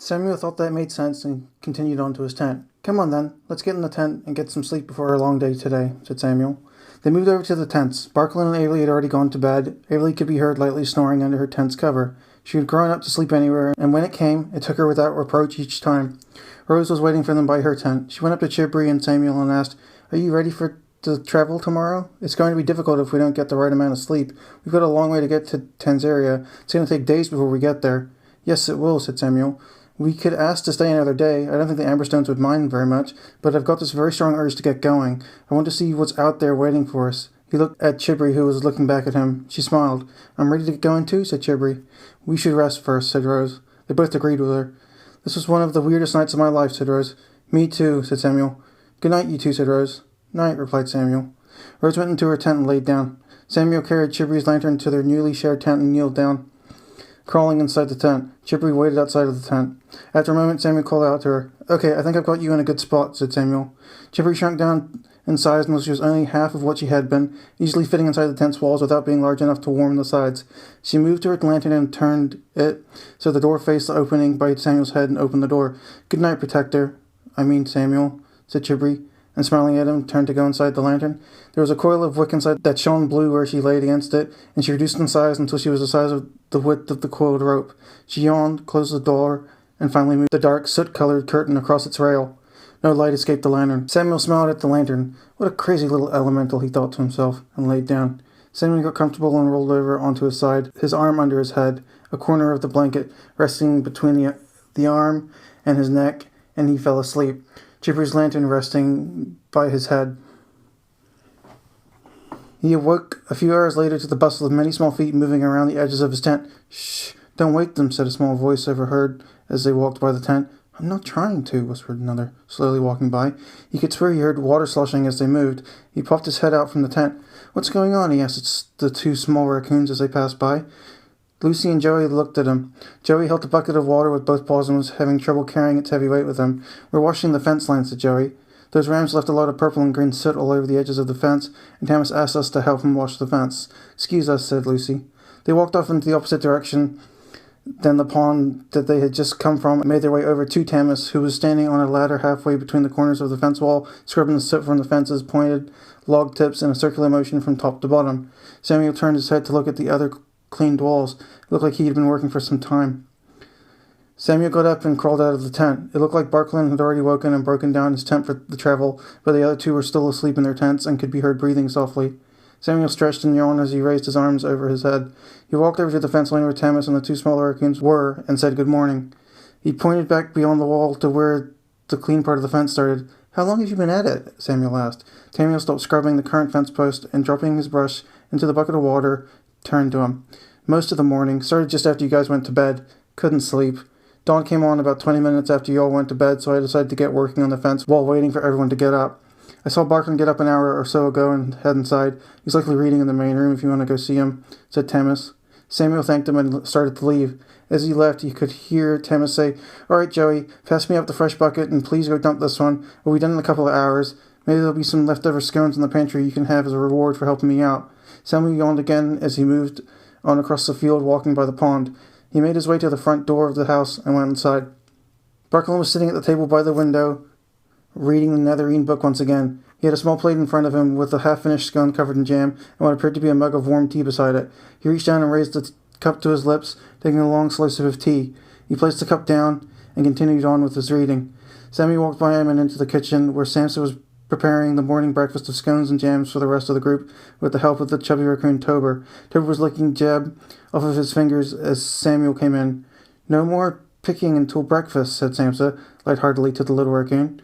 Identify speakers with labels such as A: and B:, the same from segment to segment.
A: Samuel thought that made sense and continued on to his tent. "Come on then, let's get in the tent and get some sleep before our long day today," said Samuel. They moved over to the tents. Barklin and Avery had already gone to bed. Avery could be heard lightly snoring under her tent's cover. She had grown up to sleep anywhere, and when it came, it took her without reproach each time. Rose was waiting for them by her tent. She went up to Chibri and Samuel and asked, "Are you ready for the travel tomorrow? It's going to be difficult if we don't get the right amount of sleep. We've got a long way to get to Tanzania. It's going to take days before we get there." "Yes, it will," said Samuel. "We could ask to stay another day. I don't think the Amberstones would mind very much, but I've got this very strong urge to get going. I want to see what's out there waiting for us." He looked at Chibri, who was looking back at him. She smiled. "I'm ready to get going too," said Chibri. "We should rest first," said Rose. They both agreed with her. "This was one of the weirdest nights of my life," said Rose. "Me too," said Samuel. "Good night, you two," said Rose. "Night," replied Samuel. Rose went into her tent and laid down. Samuel carried Chibri's lantern to their newly shared tent and kneeled down, crawling inside the tent. Chibri waited outside of the tent. After a moment, Samuel called out to her. "Okay, I think I've got you in a good spot," said Samuel. Chibri shrunk down in size until she was only half of what she had been, easily fitting inside the tent's walls without being large enough to warm the sides. She moved to her lantern and turned it so the door faced the opening by Samuel's head and opened the door. "Good night, Protector. I mean, Samuel," said Chibri, and smiling at him, turned to go inside the lantern. There was a coil of wick inside that shone blue where she laid against it, and she reduced in size until she was the size of the width of the coiled rope. She yawned, closed the door, and finally moved the dark, soot-colored curtain across its rail. No light escaped the lantern. Samuel smiled at the lantern. What a crazy little elemental, he thought to himself, and laid down. Samuel got comfortable and rolled over onto his side, his arm under his head, a corner of the blanket resting between the arm and his neck, and he fell asleep, Chibri's lantern resting by his head. He awoke a few hours later to the bustle of many small feet moving around the edges of his tent. "Shh, don't wake them," said a small voice overheard as they walked by the tent. "I'm not trying to," whispered another, slowly walking by. He could swear he heard water sloshing as they moved. He popped his head out from the tent. "What's going on?" he asked the two small raccoons as they passed by. Lucy and Joey looked at him. Joey held a bucket of water with both paws and was having trouble carrying its heavy weight with him. "We're washing the fence line," said Joey. "Those rams left a lot of purple and green soot all over the edges of the fence, and Thomas asked us to help him wash the fence." "Excuse us," said Lucy. They walked off into the opposite direction. Then the pond that they had just come from made their way over to Tamas, who was standing on a ladder halfway between the corners of the fence wall, scrubbing the soot from the fence's pointed log tips in a circular motion from top to bottom. Samuel turned his head to look at the other cleaned walls. It looked like he had been working for some time. Samuel got up and crawled out of the tent. It looked like Barklin had already woken and broken down his tent for the travel, but the other two were still asleep in their tents and could be heard breathing softly. Samuel stretched and yawned as he raised his arms over his head. He walked over to the fence line where Tamas and the two smaller raccoons were and said good morning. He pointed back beyond the wall to where the clean part of the fence started. "How long have you been at it?" Samuel asked. Samuel stopped scrubbing the current fence post and, dropping his brush into the bucket of water, turned to him. "Most of the morning. Started just after you guys went to bed. Couldn't sleep. Dawn came on about 20 minutes after you all went to bed, so I decided to get working on the fence while waiting for everyone to get up. I saw Barklin get up an hour or so ago and head inside. He's likely reading in the main room if you want to go see him," said Tamas. Samuel thanked him and started to leave. As he left, he could hear Tamas say, "All right, Joey, pass me up the fresh bucket and please go dump this one. We'll be done in a couple of hours. Maybe there'll be some leftover scones in the pantry you can have as a reward for helping me out." Samuel yawned again as he moved on across the field, walking by the pond. He made his way to the front door of the house and went inside. Barklin was sitting at the table by the window, reading the Netherine book once again. He had a small plate in front of him with a half-finished scone covered in jam and what appeared to be a mug of warm tea beside it. He reached down and raised the cup to his lips, taking a long slice of tea. He placed the cup down and continued on with his reading. Sammy walked by him and into the kitchen, where Samson was preparing the morning breakfast of scones and jams for the rest of the group with the help of the chubby raccoon Tober. Tober was licking jab off of his fingers as Samuel came in. "No more picking until breakfast," said Samsa lightheartedly to the little raccoon.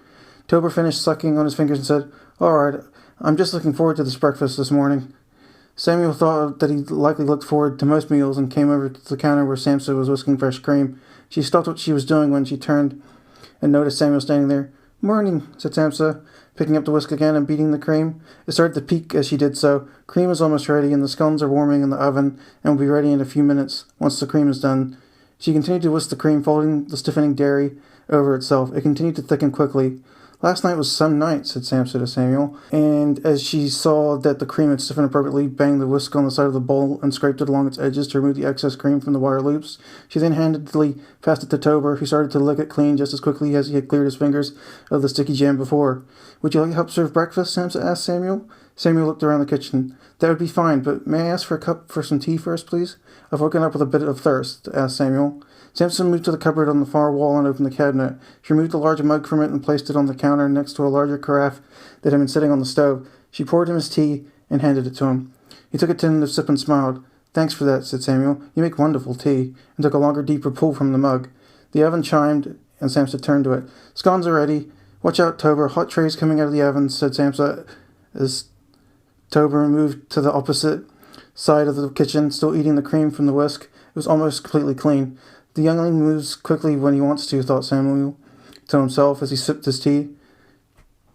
A: Tober finished sucking on his fingers and said, "All right, I'm just looking forward to this breakfast this morning." Samuel thought that he likely looked forward to most meals and came over to the counter where Samsa was whisking fresh cream. She stopped what she was doing when she turned and noticed Samuel standing there. "Morning," said Samsa, picking up the whisk again and beating the cream. It started to peak as she did so. Cream is almost ready, and the scones are warming in the oven and will be ready in a few minutes once the cream is done. She continued to whisk the cream, folding the stiffening dairy over itself. It continued to thicken quickly. Last night was some night, said Samson to Samuel, and as she saw that the cream had stiffened appropriately, banged the whisk on the side of the bowl and scraped it along its edges to remove the excess cream from the wire loops. She then handedly passed it to Tober, who started to lick it clean just as quickly as he had cleared his fingers of the sticky jam before. Would you like help serve breakfast? Samson asked Samuel. Samuel looked around the kitchen. That would be fine, but may I ask for a cup for some tea first, please? I've woken up with a bit of thirst, asked Samuel. Samson moved to the cupboard on the far wall and opened the cabinet. She removed a large mug from it and placed it on the counter next to a larger carafe that had been sitting on the stove. She poured him his tea and handed it to him. He took a tentative sip and smiled. Thanks for that, said Samuel. You make wonderful tea, and took a longer, deeper pull from the mug. The oven chimed, and Samson turned to it. Scones are ready. Watch out, Tober. Hot trays coming out of the oven, said Samson as Tober moved to the opposite side of the kitchen, still eating the cream from the whisk. It was almost completely clean. The youngling moves quickly when he wants to, thought Samuel to himself as he sipped his tea.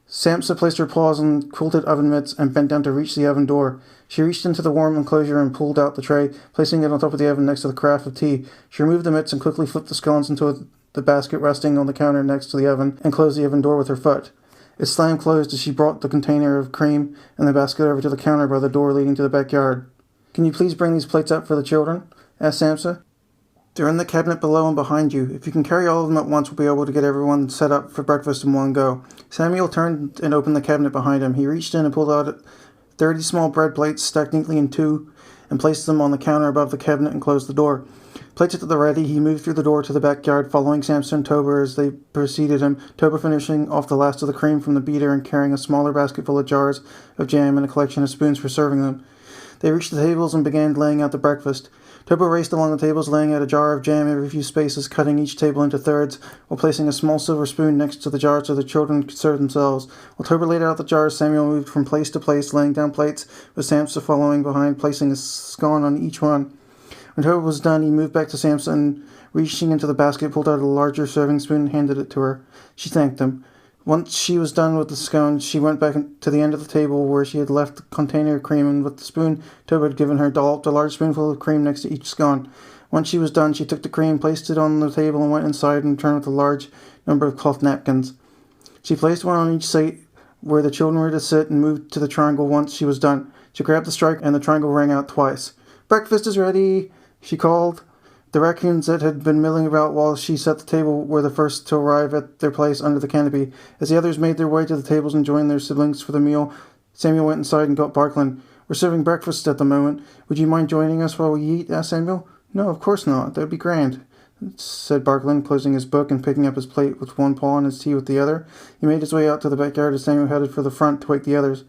A: Samson placed her paws on quilted oven mitts and bent down to reach the oven door. She reached into the warm enclosure and pulled out the tray, placing it on top of the oven next to the carafe of tea. She removed the mitts and quickly flipped the scones into the basket resting on the counter next to the oven and closed the oven door with her foot. It slammed closed as she brought the container of cream and the basket over to the counter by the door leading to the backyard. Can you please bring these plates up for the children? Asked Samson. They're in the cabinet below and behind you. If you can carry all of them at once, we'll be able to get everyone set up for breakfast in one go. Samuel turned and opened the cabinet behind him. He reached in and pulled out 30 small bread plates stacked neatly in two and placed them on the counter above the cabinet and closed the door. Plates at the ready, he moved through the door to the backyard, following Samson and Tober as they preceded him, Tober finishing off the last of the cream from the beater and carrying a smaller basket full of jars of jam and a collection of spoons for serving them. They reached the tables and began laying out the breakfast. Tober raced along the tables, laying out a jar of jam every few spaces, cutting each table into thirds, while placing a small silver spoon next to the jar so the children could serve themselves. While Tober laid out the jars, Samuel moved from place to place, laying down plates, with Samson following behind, placing a scone on each one. When Tober was done, he moved back to Samson and, reaching into the basket, pulled out a larger serving spoon and handed it to her. She thanked him. Once she was done with the scone, she went back to the end of the table where she had left the container of cream, and with the spoon Tober had given her, dolloped a large spoonful of cream next to each scone. Once she was done, she took the cream, placed it on the table, and went inside and returned with a large number of cloth napkins. She placed one on each seat where the children were to sit and moved to the triangle once she was done. She grabbed the strike, and the triangle rang out twice. "Breakfast is ready," she called. The raccoons that had been milling about while she set the table were the first to arrive at their place under the canopy. As the others made their way to the tables and joined their siblings for the meal, Samuel went inside and got Barklin. "We're serving breakfast at the moment. Would you mind joining us while we eat?" asked Samuel. "No, of course not. That would be grand," said Barklin, closing his book and picking up his plate with one paw and his tea with the other. He made his way out to the backyard as Samuel headed for the front to wake the others.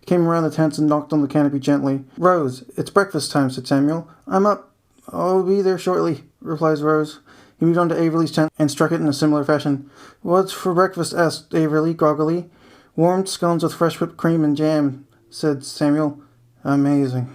A: He came around the tents and knocked on the canopy gently. "Rose, it's breakfast time," said Samuel. "I'm up. I'll be there shortly," replies Rose. He moved on to Averly's tent and struck it in a similar fashion. "What's for breakfast?" asked Averly groggily. "Warmed scones with fresh whipped cream and jam," said Samuel. "Amazing,"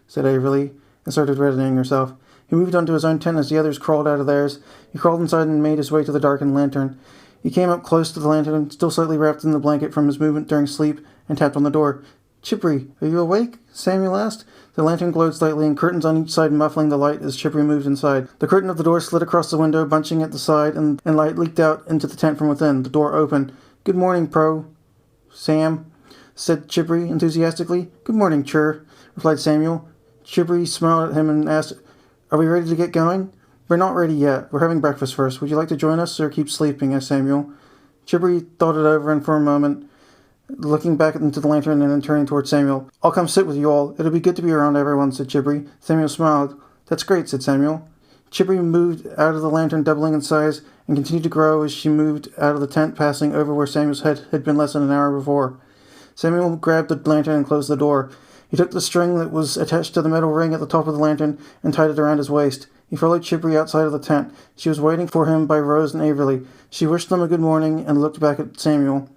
A: said Averly, and started reddening herself. He moved on to his own tent as the others crawled out of theirs. He crawled inside and made his way to the darkened lantern. He came up close to the lantern, still slightly wrapped in the blanket from his movement during sleep, and tapped on the door. "Chippery, are you awake?" Samuel asked. The lantern glowed slightly, and curtains on each side muffling the light as Chippery moved inside. The curtain of the door slid across the window, bunching at the side, and light leaked out into the tent from within. The door opened. "Good morning, Sam," said Chippery enthusiastically. "Good morning, Chur," replied Samuel. Chippery smiled at him and asked, "Are we ready to get going?" "We're not ready yet. We're having breakfast first. Would you like to join us or keep sleeping?" asked Samuel. Chippery thought it over, and for a moment, looking back into the lantern and then turning towards Samuel. "I'll come sit with you all. It'll be good to be around everyone," said Chippery. Samuel smiled. "That's great," said Samuel. Chippery moved out of the lantern, doubling in size, and continued to grow as she moved out of the tent, passing over where Samuel's head had been less than an hour before. Samuel grabbed the lantern and closed the door. He took the string that was attached to the metal ring at the top of the lantern and tied it around his waist. He followed Chippery outside of the tent. She was waiting for him by Rose and Averly. She wished them a good morning and looked back at Samuel.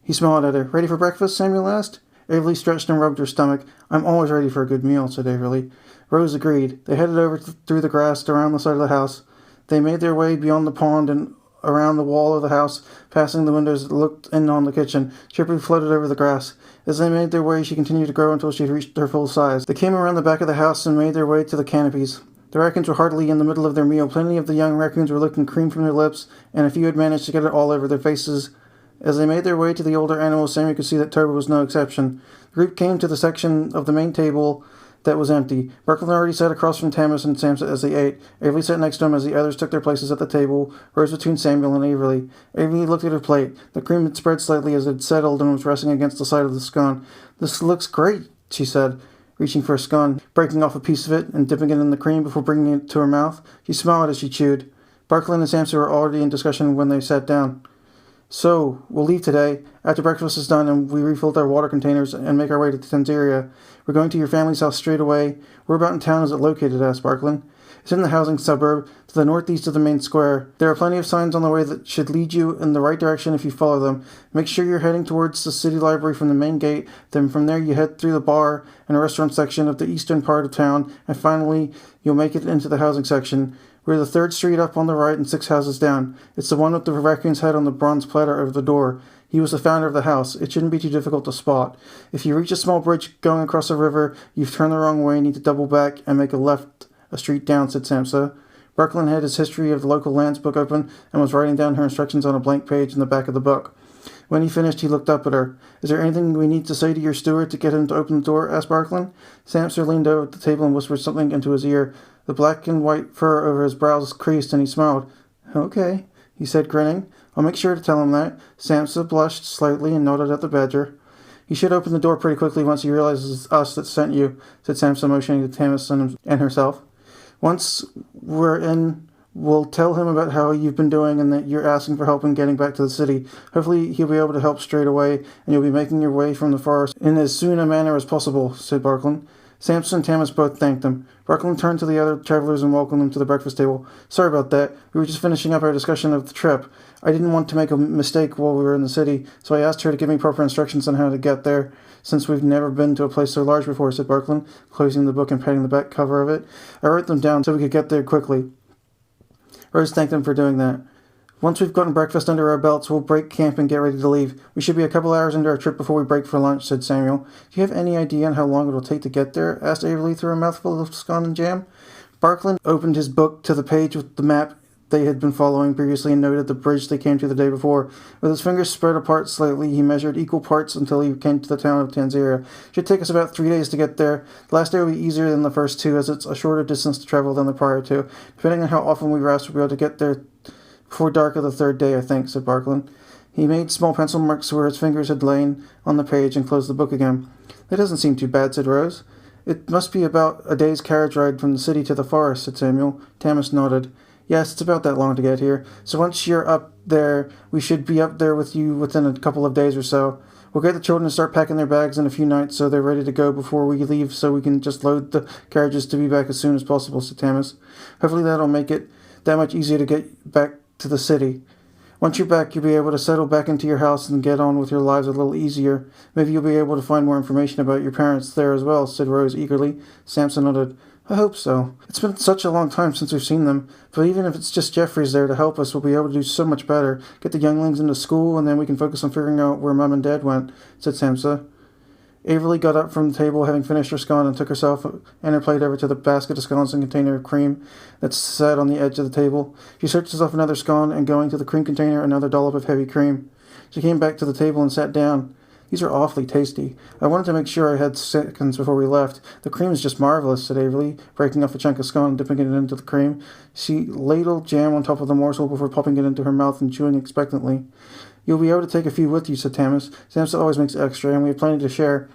A: He smiled at her. "Ready for breakfast?" Samuel asked. Averly stretched and rubbed her stomach. "I'm always ready for a good meal," said Averly. Rose agreed. They headed over through the grass around the side of the house. They made their way beyond the pond and around the wall of the house, passing the windows that looked in on the kitchen. Chippery floated over the grass. As they made their way, she continued to grow until she had reached her full size. They came around the back of the house and made their way to the canopies. The raccoons were hardly in the middle of their meal. Plenty of the young raccoons were licking cream from their lips, and a few had managed to get it all over their faces As they made their way to the older animals, Samuel could see that Toba was no exception. The group came to the section of the main table that was empty. Brooklyn already sat across from Tamis and Samsa as they ate. Avery sat next to him as the others took their places at the table, rose between Samuel and Avery. Avery looked at her plate. The cream had spread slightly as it had settled and was resting against the side of the scone. "This looks great," she said, reaching for a scone, breaking off a piece of it and dipping it in the cream before bringing it to her mouth. She smiled as she chewed. Barkley and Samsa were already in discussion when they sat down. "So, we'll leave today, after breakfast is done and we refilled our water containers and make our way to Tanzania. We're going to your family's house straight away. Where about in town is it located?" asked Barkley. "It's in the housing suburb, to the northeast of the main square. There are plenty of signs on the way that should lead you in the right direction if you follow them. Make sure you're heading towards the city library from the main gate, then from there you head through the bar and restaurant section of the eastern part of town, and finally you'll make it into the housing section. We're the third street up on the right and 6 houses down. It's the one with the raccoon's head on the bronze platter over the door. He was the founder of the house. It shouldn't be too difficult to spot. If you reach a small bridge going across a river, you've turned the wrong way and need to double back and make a left a street down," said Samsa. Brooklyn had his history of the local lands book open and was writing down her instructions on a blank page in the back of the book. When he finished, he looked up at her. "Is there anything we need to say to your steward to get him to open the door?" asked Barkley. Samsa leaned over the table and whispered something into his ear. The black and white fur over his brows creased, and he smiled. "Okay," he said, grinning. "I'll make sure to tell him that." Samsa blushed slightly and nodded at the badger. "You should open the door pretty quickly once he realizes it's us that sent you," said Samsa, motioning to Tamis and herself. "Once we're in, we'll tell him about how you've been doing and that you're asking for help in getting back to the city. Hopefully he'll be able to help straight away, and you'll be making your way from the forest in as soon a manner as possible," said Barkley. Samson and Tamis both thanked him. Barkley turned to the other travelers and welcomed them to the breakfast table. "Sorry about that. We were just finishing up our discussion of the trip. I didn't want to make a mistake while we were in the city, so I asked her to give me proper instructions on how to get there, since we've never been to a place so large before," said Barkley, closing the book and patting the back cover of it. "I wrote them down so we could get there quickly." Rose thanked them for doing that. "Once we've gotten breakfast under our belts, we'll break camp and get ready to leave. We should be a couple hours into our trip before we break for lunch," said Samuel. "Do you have any idea on how long it'll take to get there?" asked Avery through a mouthful of scone and jam. Barkley opened his book to the page with the map they had been following previously and noted the bridge they came to the day before. With his fingers spread apart slightly, he measured equal parts until he came to the town of Tanzania. "It should take us about 3 days to get there. The last day will be easier than the first two, as it's a shorter distance to travel than the prior two. Depending on how often we rest, we'll be able to get there before dark of the third day, I think," said Barkley. He made small pencil marks where his fingers had lain on the page and closed the book again. "That doesn't seem too bad," said Rose. "It must be about a day's carriage ride from the city to the forest," said Samuel. Tamis nodded. "Yes, it's about that long to get here. So once you're up there, we should be up there with you within a couple of days or so. We'll get the children to start packing their bags in a few nights so they're ready to go before we leave, so we can just load the carriages to be back as soon as possible," said Tamis. "Hopefully that'll make it that much easier to get back to the city. Once you're back, you'll be able to settle back into your house and get on with your lives a little easier. Maybe you'll be able to find more information about your parents there as well," said Rose eagerly. Samson nodded. "I hope so. It's been such a long time since we've seen them, but even if it's just Jeffries there to help us, we'll be able to do so much better. Get the younglings into school, and then we can focus on figuring out where Mom and Dad went," said Samsa. Avery got up from the table, having finished her scone, and took herself and her plate over to the basket of scones and container of cream that sat on the edge of the table. She searched herself another scone, and going to the cream container, another dollop of heavy cream. She came back to the table and sat down. "These are awfully tasty. I wanted to make sure I had seconds before we left. The cream is just marvelous," said Avery, breaking off a chunk of scone and dipping it into the cream. She ladled jam on top of the morsel before popping it into her mouth and chewing expectantly. "You'll be able to take a few with you," said Tamis. "Samsa always makes extra, and we have plenty to share."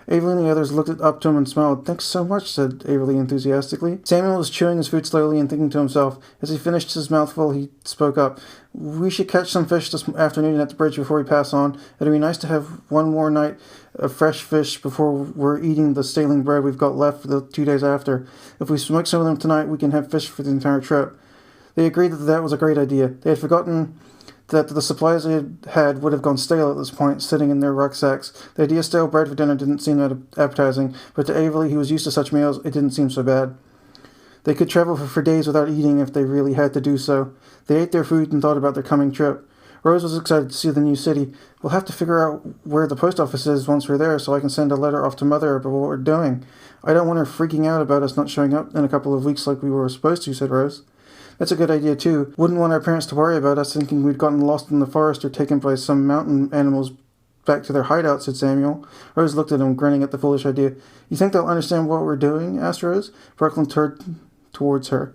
A: Avery and the others looked up to him and smiled. "Thanks so much," said Avery enthusiastically. Samuel was chewing his food slowly and thinking to himself. As he finished his mouthful, he spoke up. "We should catch some fish this afternoon at the bridge before we pass on. It'd be nice to have one more night of fresh fish before we're eating the staling bread we've got left for the 2 days after. If we smoke some of them tonight, we can have fish for the entire trip." They agreed that that was a great idea. They had forgotten that the supplies they had would have gone stale at this point, sitting in their rucksacks. The idea of stale bread for dinner didn't seem that appetizing, but to Avery, who was used to such meals, it didn't seem so bad. They could travel for days without eating if they really had to do so. They ate their food and thought about their coming trip. Rose was excited to see the new city. "We'll have to figure out where the post office is once we're there, so I can send a letter off to Mother about what we're doing. I don't want her freaking out about us not showing up in a couple of weeks like we were supposed to," said Rose. That's a good idea, too. Wouldn't want our parents to worry about us thinking we'd gotten lost in the forest or taken by some mountain animals back to their hideout, said Samuel. Rose looked at him, grinning at the foolish idea. You think they'll understand what we're doing? Asked Rose. Brooklyn turned towards her.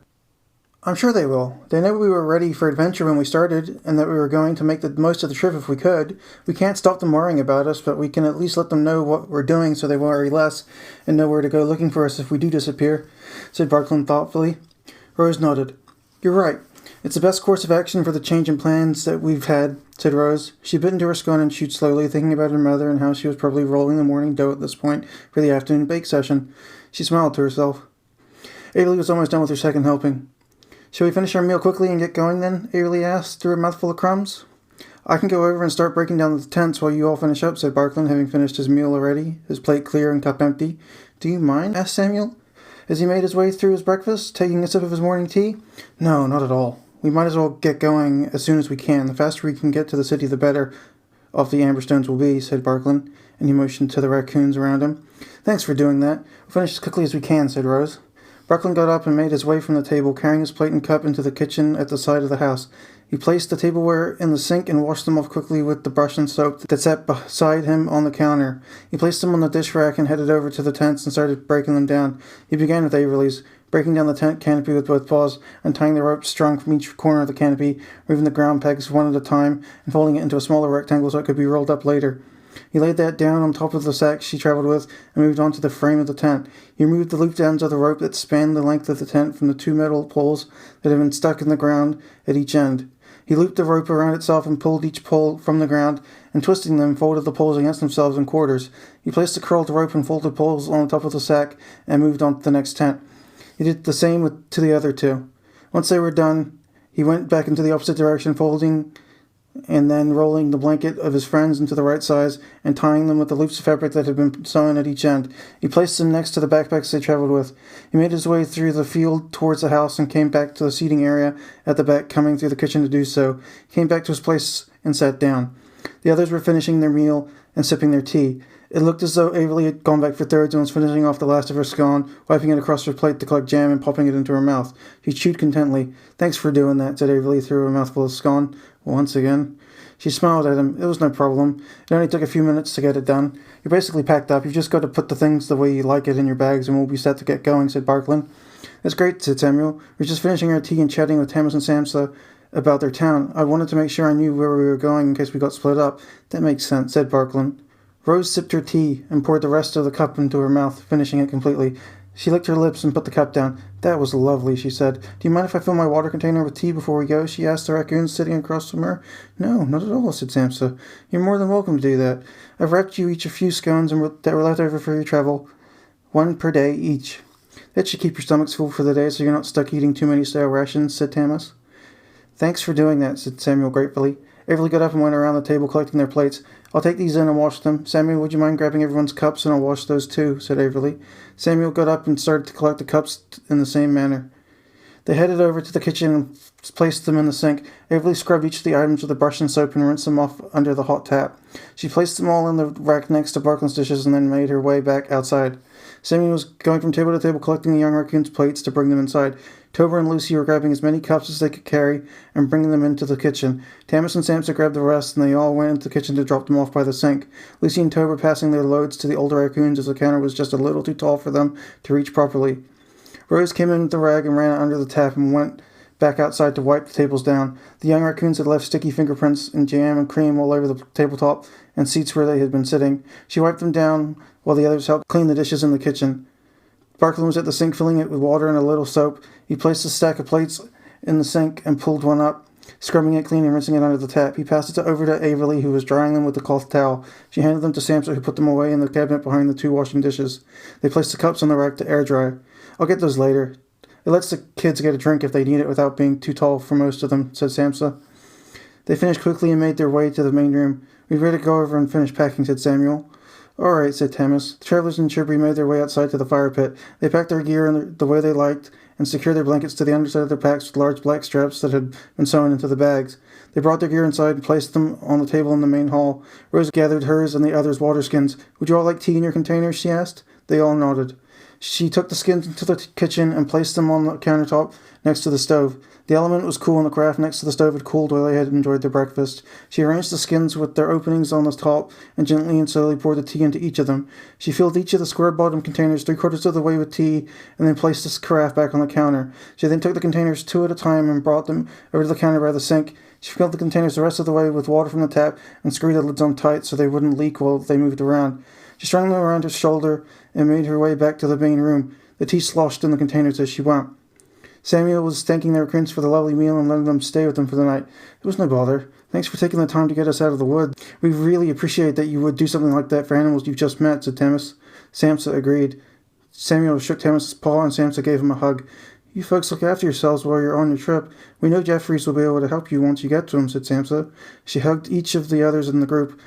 A: I'm sure they will. They know we were ready for adventure when we started, and that we were going to make the most of the trip if we could. We can't stop them worrying about us, but we can at least let them know what we're doing so they worry less and know where to go looking for us if we do disappear, said Brooklyn thoughtfully. Rose nodded. You're right. It's the best course of action for the change in plans that we've had, said Rose. She bit into her scone and chewed slowly, thinking about her mother and how she was probably rolling the morning dough at this point for the afternoon bake session. She smiled to herself. Avery was almost done with her second helping. Shall we finish our meal quickly and get going then? Avery asked through a mouthful of crumbs. I can go over and start breaking down the tents while you all finish up, said Barklin, having finished his meal already, his plate clear and cup empty. Do you mind? Asked Samuel, as he made his way through his breakfast, taking a sip of his morning tea. No, not at all. We might as well get going as soon as we can. The faster we can get to the city, the better off the Amberstones will be, said Barklin, and he motioned to the raccoons around him. Thanks for doing that. We'll finish as quickly as we can, said Rose. Brooklyn got up and made his way from the table, carrying his plate and cup into the kitchen at the side of the house. He placed the tableware in the sink and washed them off quickly with the brush and soap that sat beside him on the counter. He placed them on the dish rack and headed over to the tents and started breaking them down. He began with Averly's, breaking down the tent canopy with both paws, untying the rope strung from each corner of the canopy, removing the ground pegs one at a time, and folding it into a smaller rectangle so it could be rolled up later. He laid that down on top of the sack she traveled with and moved on to the frame of the tent. He removed the looped ends of the rope that spanned the length of the tent from the 2 metal poles that had been stuck in the ground at each end. He looped the rope around itself and pulled each pole from the ground, and twisting them, folded the poles against themselves in quarters. He placed the curled rope and folded poles on the top of the sack and moved on to the next tent. He did the same to the other two. Once they were done, he went back into the opposite direction, folding and then rolling the blanket of his friends into the right size and tying them with the loops of fabric that had been sewn at each end. He placed them next to the backpacks they traveled with. He made his way through the field towards the house and came back to the seating area at the back, coming through the kitchen to do so. He came back to his place and sat down. The others were finishing their meal and sipping their tea. It looked as though Avery had gone back for thirds and was finishing off the last of her scone, wiping it across her plate to collect jam and popping it into her mouth. She chewed contentedly. Thanks for doing that, said Avery through a mouthful of scone. Once again. She smiled at him. It was no problem. It only took a few minutes to get it done. You're basically packed up. You've just got to put the things the way you like it in your bags and we'll be set to get going, said Barklin. That's great, said Samuel. We're just finishing our tea and chatting with Thomas and Samsa about their town. I wanted to make sure I knew where we were going in case we got split up. That makes sense, said Barklin. Rose sipped her tea and poured the rest of the cup into her mouth, finishing it completely. She licked her lips and put the cup down. That was lovely, she said. Do you mind if I fill my water container with tea before we go? She asked the raccoons sitting across from her. No, not at all, said Samsa. You're more than welcome to do that. I've wrapped you each a few scones that were left over for your travel, 1 per day each. That should keep your stomachs full for the day so you're not stuck eating too many stale rations, said Tamas. Thanks for doing that, said Samuel gratefully. Avery got up and went around the table collecting their plates. I'll take these in and wash them. Samuel, would you mind grabbing everyone's cups and I'll wash those too, said Avery. Samuel got up and started to collect the cups in the same manner. They headed over to the kitchen and placed them in the sink. Avery scrubbed each of the items with a brush and soap and rinsed them off under the hot tap. She placed them all in the rack next to Barklin's dishes and then made her way back outside. Samuel was going from table to table collecting the young raccoon's plates to bring them inside. Tober and Lucy were grabbing as many cups as they could carry and bringing them into the kitchen. Tamas and Samsa grabbed the rest, and they all went into the kitchen to drop them off by the sink. Lucy and Tober passing their loads to the older raccoons as the counter was just a little too tall for them to reach properly. Rose came in with the rag and ran it under the tap and went back outside to wipe the tables down. The young raccoons had left sticky fingerprints and jam and cream all over the tabletop and seats where they had been sitting. She wiped them down while the others helped clean the dishes in the kitchen. Barklin was at the sink filling it with water and a little soap. He placed a stack of plates in the sink and pulled one up, scrubbing it clean and rinsing it under the tap. He passed it over to Avery, who was drying them with a cloth towel. She handed them to Samsa, who put them away in the cabinet behind the 2 washing dishes. They placed the cups on the rack to air dry. I'll get those later. It lets the kids get a drink if they need it without being too tall for most of them, said Samsa. They finished quickly and made their way to the main room. We've ready to go over and finish packing, said Samuel. All right, said Tamas. The travelers and Chirpy made their way outside to the fire pit. They packed their gear in the way they liked and secured their blankets to the underside of their packs with large black straps that had been sewn into the bags. They brought their gear inside and placed them on the table in the main hall. Rose gathered hers and the others' water skins. Would you all like tea in your containers? She asked. They all nodded. She took the skins into the kitchen and placed them on the countertop next to the stove. The element was cool and the craft next to the stove had cooled while they had enjoyed their breakfast. She arranged the skins with their openings on the top and gently and slowly poured the tea into each of them. She filled each of the square-bottomed containers 3/4 of the way with tea and then placed the carafe back on the counter. She then took the containers 2 at a time and brought them over to the counter by the sink. She filled the containers the rest of the way with water from the tap and screwed the lids on tight so they wouldn't leak while they moved around. She strung them around her shoulder and made her way back to the main room. The tea sloshed in the containers as she went. Samuel was thanking the raccoons for the lovely meal and letting them stay with them for the night. It was no bother. Thanks for taking the time to get us out of the woods. We really appreciate that you would do something like that for animals you've just met, said Tamis. Samsa agreed. Samuel shook Tamis' paw and Samsa gave him a hug. You folks look after yourselves while you're on your trip. We know Jeffries will be able to help you once you get to him, said Samsa. She hugged each of the others in the group.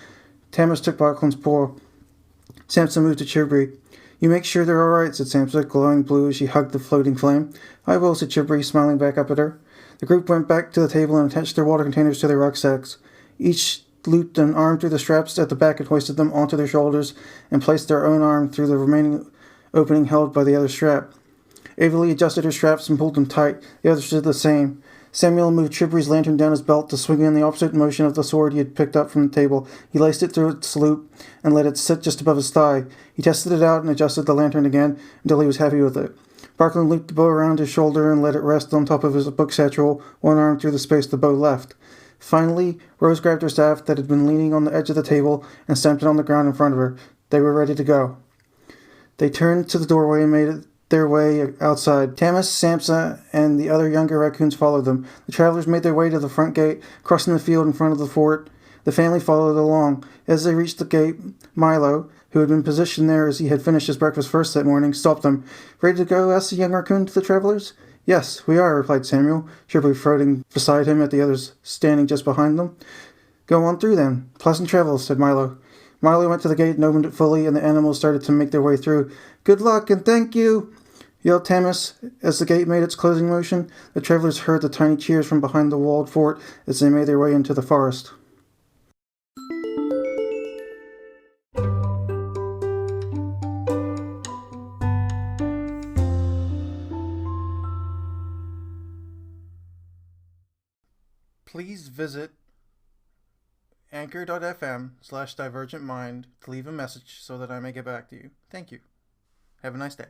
A: Tamis took Bachlin's paw. Samsa moved to Chibri. You make sure they're all right, said Samsa, glowing blue as she hugged the floating flame. I will, said Chibri, smiling back up at her. The group went back to the table and attached their water containers to their rucksacks. Each looped an arm through the straps at the back and hoisted them onto their shoulders and placed their own arm through the remaining opening held by the other strap. Avery adjusted her straps and pulled them tight. The others did the same. Samuel moved Chibri's lantern down his belt to swing in the opposite motion of the sword he had picked up from the table. He laced it through its loop and let it sit just above his thigh. He tested it out and adjusted the lantern again until he was happy with it. Barkley looped the bow around his shoulder and let it rest on top of his book satchel, one arm through the space the bow left. Finally, Rose grabbed her staff that had been leaning on the edge of the table and stamped it on the ground in front of her. They were ready to go. They turned to the doorway and made their way outside. Tamis, Samsa, and the other younger raccoons followed them. The travelers made their way to the front gate, crossing the field in front of the fort. The family followed along. As they reached the gate, Milo, who had been positioned there as he had finished his breakfast first that morning, stopped them. Ready to go? Asked the young raccoon to the travelers. Yes, we are, replied Samuel, cheerfully floating beside him at the others standing just behind them. Go on through then. Pleasant travels, said Milo. Milo went to the gate and opened it fully, and the animals started to make their way through. Good luck and thank you, yelled Tamis as the gate made its closing motion. The travelers heard the tiny cheers from behind the walled fort as they made their way into the forest. Please visit anchor.fm/divergentmind to leave a message so that I may get back to you. Thank you. Have a nice day.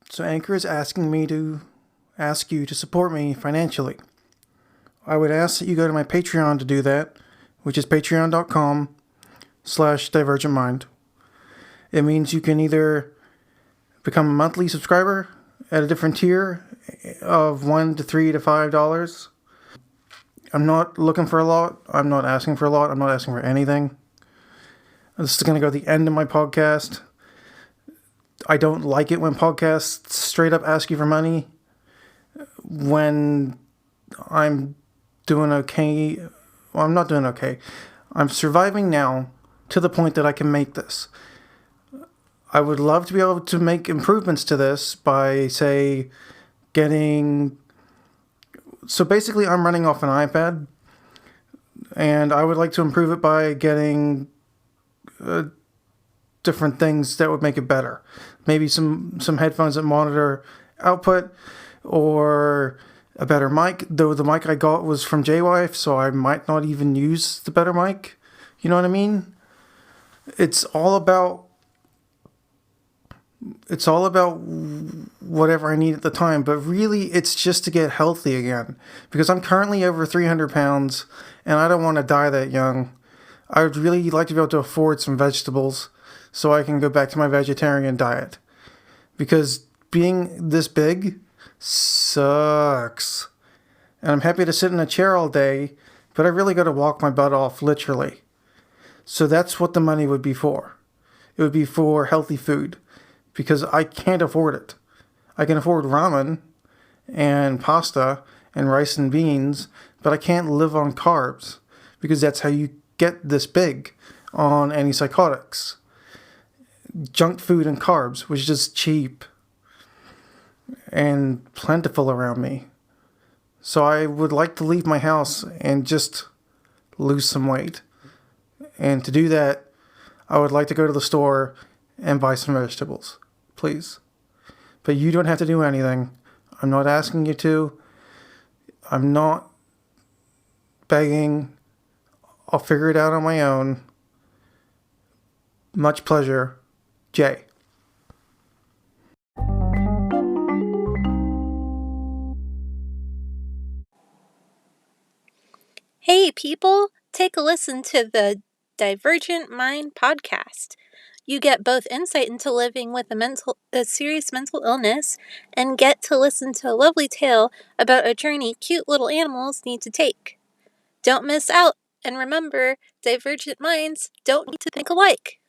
A: So Anchor is asking me to ask you to support me financially. I would ask that you go to my Patreon to do that, which is patreon.com/divergentmind. It means you can either become a monthly subscriber at a different tier of $1 to $3 to $5. I'm not looking for a lot. I'm not asking for a lot. I'm not asking for anything. This is going to go to the end of my podcast. I don't like it when podcasts straight up ask you for money when I'm doing okay. Well, I'm not doing okay. I'm surviving now to the point that I can make this. I would love to be able to make improvements to this by, say, getting... So basically, I'm running off an iPad, and I would like to improve it by getting different things that would make it better. Maybe some headphones that monitor output, or a better mic, though the mic I got was from JWife, so I might not even use the better mic. You know what I mean? It's all about whatever I need at the time, but really it's just to get healthy again, because I'm currently over 300 pounds and I don't want to die that young. I would really like to be able to afford some vegetables so I can go back to my vegetarian diet, because being this big sucks. And I'm happy to sit in a chair all day, but I really got to walk my butt off, literally. So that's what the money would be for. It would be for healthy food, because I can't afford it. I can afford ramen and pasta and rice and beans, but I can't live on carbs, because that's how you get this big on antipsychotics. Junk food and carbs, which is just cheap and plentiful around me. So I would like to leave my house and just lose some weight. And to do that, I would like to go to the store and buy some vegetables, please. But you don't have to do anything. I'm not asking you to. I'm not begging. I'll figure it out on my own. Much pleasure, Jay.
B: Hey, people, take a listen to the Divergent Mind podcast. You get both insight into living with a serious mental illness and get to listen to a lovely tale about a journey cute little animals need to take. Don't miss out, and remember, divergent minds don't need to think alike.